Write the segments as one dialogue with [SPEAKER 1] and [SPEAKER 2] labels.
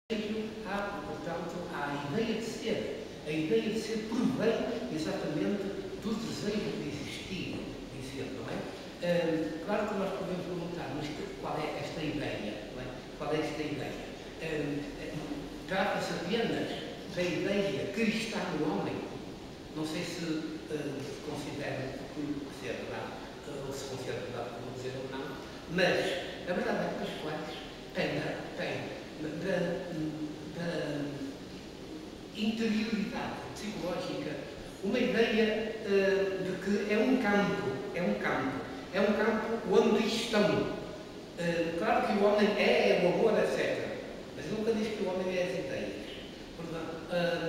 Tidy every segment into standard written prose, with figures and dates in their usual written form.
[SPEAKER 1] portanto, há a ideia de ser. A ideia de ser provém exatamente do desejo de existir, não é? Claro que nós podemos perguntar, mas qual é esta ideia? Não é? Qual é esta ideia? Trata-se apenas da ideia que está no homem. Não sei se considera que ser verdade, ou se considera verdade que vou dizer ou não, mas a verdade é que Pascoais tem da interioridade psicológica uma ideia de que é um campo onde estão. Claro que o homem é o amor, etc. Mas nunca diz que o homem é as ideias.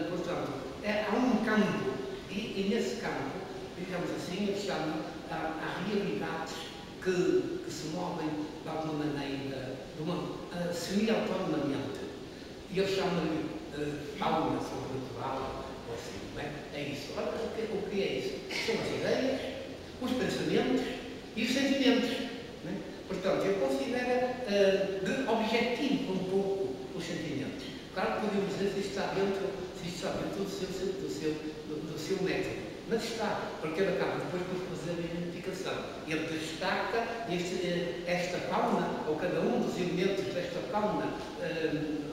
[SPEAKER 1] Portanto, há um campo, e nesse campo, digamos assim, há realidades que se movem de alguma maneira, semi-autonomamente. E eles chamam-lhe fauna sobrenatural, ou assim, não é? É isso. Ora, o que é isso? São as ideias, os pensamentos e os sentimentos. Não é? Portanto, eu considero de objetivo um pouco os sentimentos. Claro que podemos dizer se está dentro do seu método. Mas está, porque ele acaba depois por fazer a identificação. Ele destaca esta fauna, ou cada um dos elementos desta fauna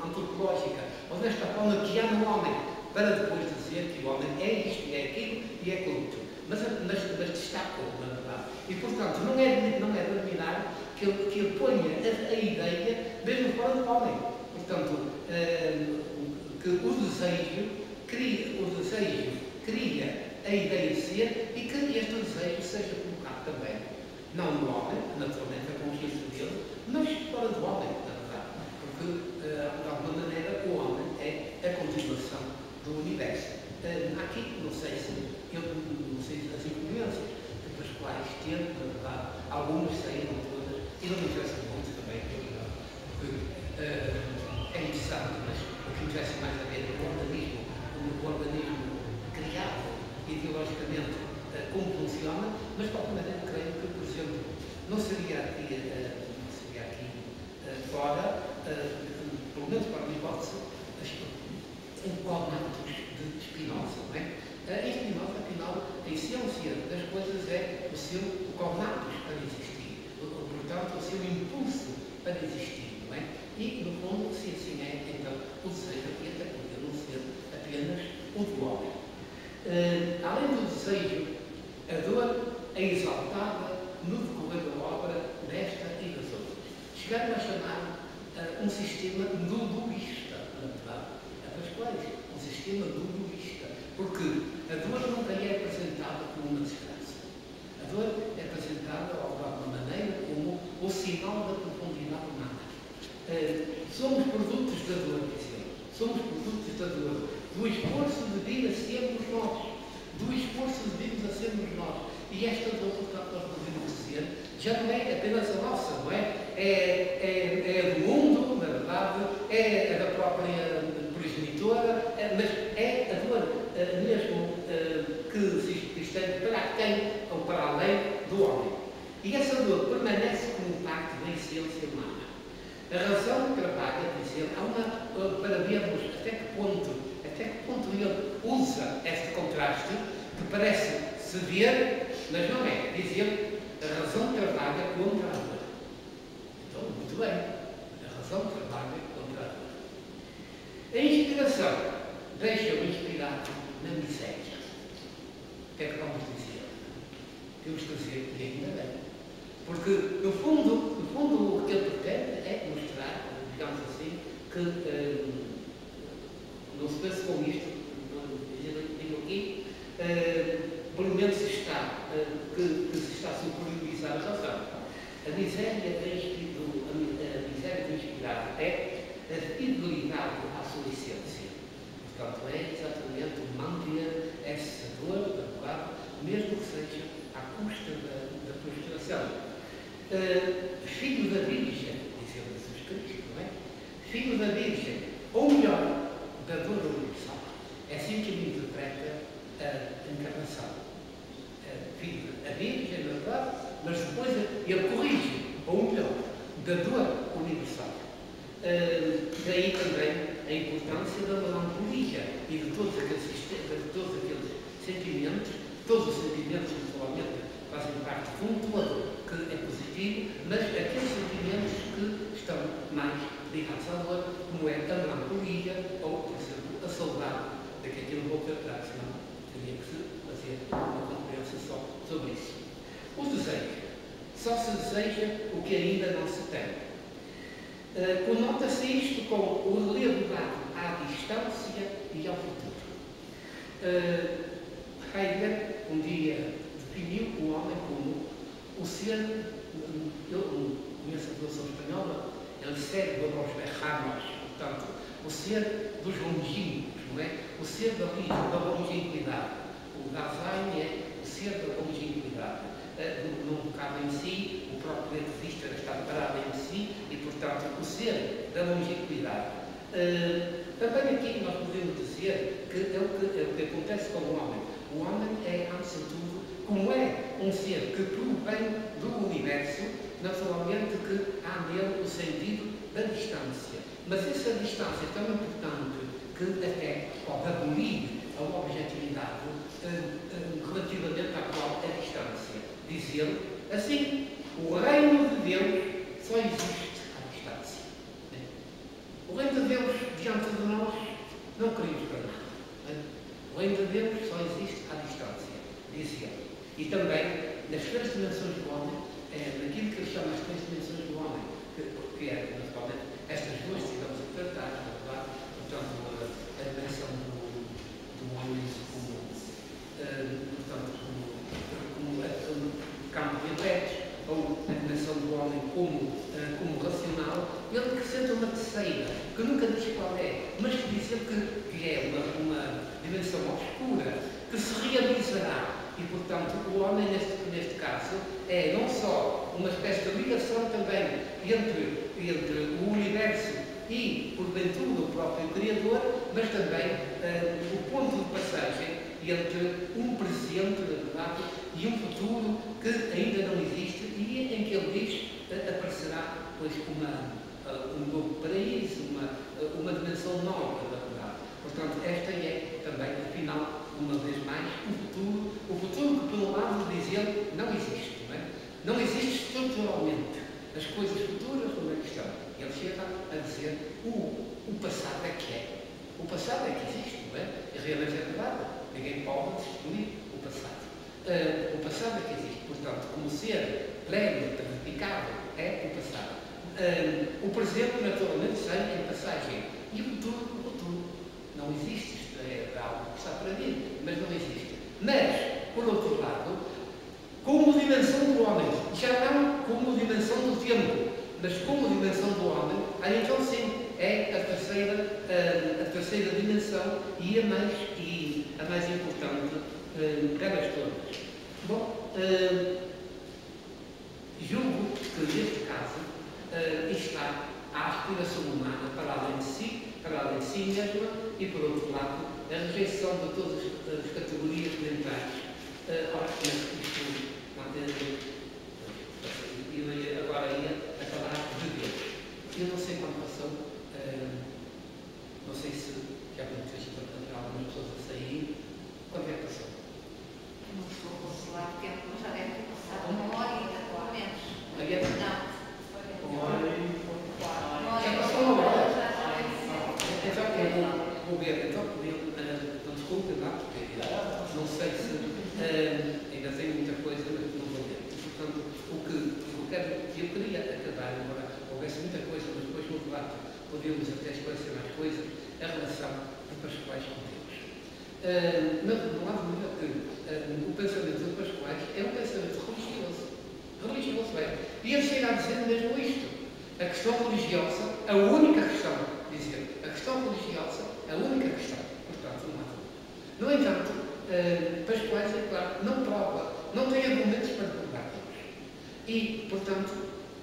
[SPEAKER 1] antropológica, ou desta fauna que há no homem, para depois dizer que o homem é isto, é aquilo e é aquilo outro. Mas destaca-o, na verdade. E, portanto, não é de admirar que ele ponha a ideia mesmo fora do homem. Portanto, que o desejo cria a ideia de ser e que este desejo seja colocado também, não no homem, naturalmente a consciência dele, mas fora do homem, na verdade, porque de alguma maneira o homem é a continuação do universo. Aqui, não sei se as influências de Pascoais têm, na verdade, algumas saíram todas, e não me interessa muito também, porque é interessante, mas o que interessa mais a ver é o organismo criado ideologicamente como funciona, mas de qualquer maneira creio que, por exemplo, não seria aqui fora, pelo menos para a minha hipótese, um cognatus de Spinoza, não é? Spinoza, afinal, a essência das coisas é o seu cognatus para existir, portanto, o seu impulso para existir, não é? E, no fundo, se assim é, então, o desejo aqui até poder não ser apenas o do homem. Além do desejo, a dor é exaltada no decorrer da obra desta e das outras. Chegaram a chamar um sistema duduísta, na verdade, a Pascoais, um sistema duduísta, porque a dor nunca é apresentada como uma desgraça. A dor é apresentada, de alguma maneira, como o sinal da profundidade humana. Somos produtos da dor, somos produtos da dor, do esforço de vir a sermos nós, do esforço de virmos a sermos nós. E esta dor, portanto, nós podemos dizer, já não é apenas a nossa, não é? É do mundo, na verdade, é da própria progenitora, mas é a dor mesmo que se estende para quem ou para além do homem. E essa dor permanece como parte da essência humana. A razão trabalha, dizer, para vermos até que ponto ele usa este contraste, que parece se ver, mas não é. Diz ele, a razão trabalha contra a dor. Então, muito bem, a razão trabalha contra a dor. A inspiração deixa-o inspirado na miséria. O que é que vamos dizer? Temos que dizer que ainda bem. Porque, no fundo, o que ele pretende é mostrar, digamos assim, que não se pense com isto, digo aqui, pelo menos que se está a superiorizar a razão. A miséria do inspirado é a fidelidade à sua essência. Portanto, é exatamente manter essa dor, mesmo que seja à custa da frustração. Filho da Virgem, dizia Jesus Cristo, não é? Filho da Virgem, ou melhor, da dor universal. É assim que ele interpreta a encarnação. Filho da Virgem, na verdade, mas depois ele corrige, ou melhor, da dor universal. Daí também a importância da melancolia e de todos aqueles sentimentos, todos os sentimentos naturalmente fazem parte de um todo que é positivo, mas aqueles sentimentos que estão mais ligados à dor, como é a melancolia ou, por exemplo, a saudade, daqui aqui não vou tratar, senão teria que se fazer uma conferência só sobre isso. O desejo. Só se deseja o que ainda não se tem. Conota-se isto com o relevo dado à distância e ao futuro. Heidegger um dia definiu o homem como o ser, eu conheço a tradução espanhola, el ser de los lejanos, portanto, o ser dos longínquos, não é? O ser da longínquidade. O Dasein é o ser da longínquidade. Não cabe em si, o próprio existe, está parado em si e, portanto, o ser da longínquidade. Também aqui nós podemos dizer que é o que acontece com o homem. O homem é, antes de tudo, como é um ser que provém do universo, naturalmente que há nele o sentido da distância. Mas essa distância é tão importante que até pode abolir a objetividade relativamente à qual é a distância. Diz ele, assim, o reino de Deus só existe à distância. O reino de Deus diante de nós não queremos para nada. O reino de Deus só existe à distância, diz ele. E também nas três dimensões do homem, naquilo que ele chama as três dimensões do homem, que é, naturalmente, estas duas que estamos a tratar, portanto, a dimensão do homem como, portanto, como campo de afetos, ou a dimensão do homem como racional, ele acrescenta uma terceira, que nunca diz qual é, mas que diz que é uma dimensão obscura, que se realizará. E, portanto, o homem, neste caso, é não só uma espécie de ligação também entre o universo e, porventura, o próprio Criador, mas também o ponto de passagem entre um presente, na verdade, e um futuro que ainda não existe e em que ele diz aparecerá, pois, um novo paraíso, uma dimensão nova, na verdade. Portanto, esta é também, afinal, uma vez mais, o futuro que, pelo lado, diz ele, não existe, não é? Não existe estruturalmente. As coisas futuras não é questão. Ele chega a dizer, o passado é que é. O passado é que existe, não é? E realmente é verdade. Ninguém pode destruir o passado. O passado é que existe. Portanto, como ser pleno, verificável, é o passado. O presente, naturalmente, sem passagem. E o futuro não existe. Isto é algo que está para vir, mas não existe. Mas, por outro lado, como dimensão do homem, já não como dimensão do tempo, mas como dimensão do homem, aí então sim, é a terceira dimensão e a mais importante delas todas. Bom, julgo que neste caso está a aspiração humana para além de si mesma e, por outro lado, a rejeição de todas as categorias mentais. Eu agora ia a falar de Deus. Eu não sei quando passou, não sei se já aconteceu algumas pessoas a sair. Quando é que passou?
[SPEAKER 2] Não estou a consolar o tempo, mas já deve ter passado uma hora ou menos.
[SPEAKER 1] Não.
[SPEAKER 2] Uma hora e pouco.
[SPEAKER 1] Já passou uma hora? Então, eu vou ver. Então, não desculpe, porque não sei se ainda tenho muita coisa, mas não vou ver. Portanto, eu queria acabar, embora houvesse muita coisa, mas depois no debate podíamos até esclarecer mais coisas, a relação de Pascoais com Deus. Não há dúvida que o pensamento de Pascoais é um pensamento religioso. Religioso é. E ele chega a dizer mesmo isto. A questão religiosa, a única questão, dizer, a questão religiosa, a única questão. Portanto, não há dúvida. No entanto, Pascoais, é claro, não prova, não tem argumentos para provar Deus. E, portanto,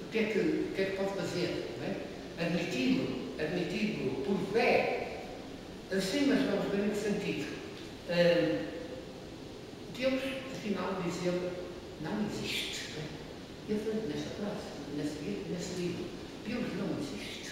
[SPEAKER 1] o que é que pode fazer? Não é? Admiti-lo por fé. Assim, mas vamos ver em que sentido. Deus, afinal, diz ele, não existe. Ele fala nesta frase, nesse livro, Deus não existe.